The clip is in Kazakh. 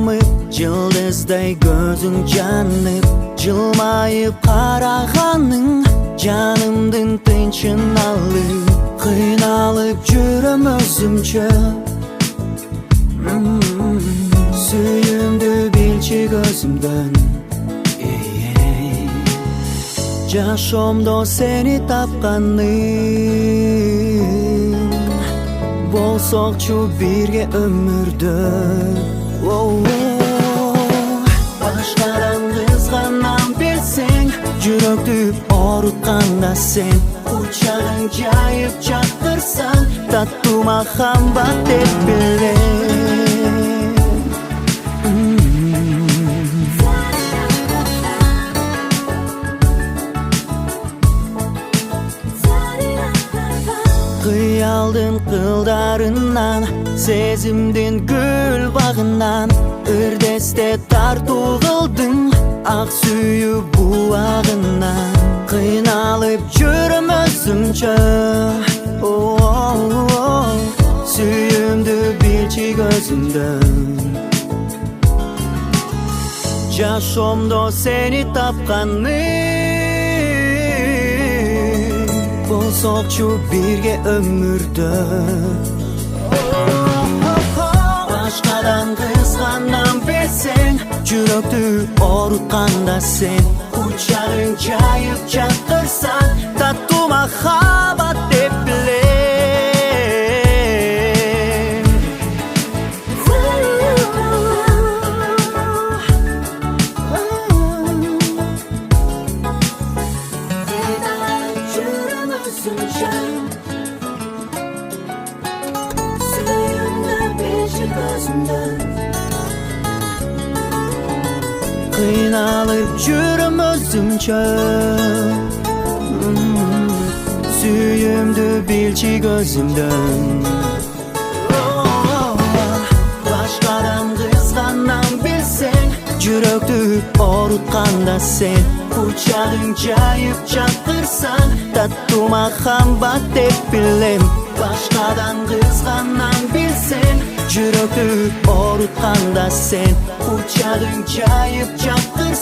mı? Yıldızday gözün janıp jılmayıp qaragaның janımdın tinçin alıp kıynalıp жүрөм özümçe Süyümdü bilçi gözümden Жашомдо сени тапқаным Болсокчу бирге өмүрдө Башкадан кызганам берсең Жүрөктү орутканда сен Учагың жайып жатырсаң Таттуу махаббат деп билем Kıyaldın kıldarından Sezimdin gül bağından Ürdeste tartu kıldın Ak suyu buağından Kıynalıp жүрөм özümçe Süyümdü bilçi gözümden Жашомдо seni tapqaным Болсокчу бирге өмүрдө Башкадан кызганам берсең Жүрөктү орутканда сен Учагың жайып жатырсаң Таттуу махаббат деп билем Kıynalıp жүрөм özümçe Süyümdü bilçi gözümden Başkadan kızganam bilsen Жүрөктү орутканда sen Учагың жайып жатырсаң Таттуу махаббат деп билем Başkadan kızganam bilsen Жүрөктү орутканда sen Учагың жайып жатырсаң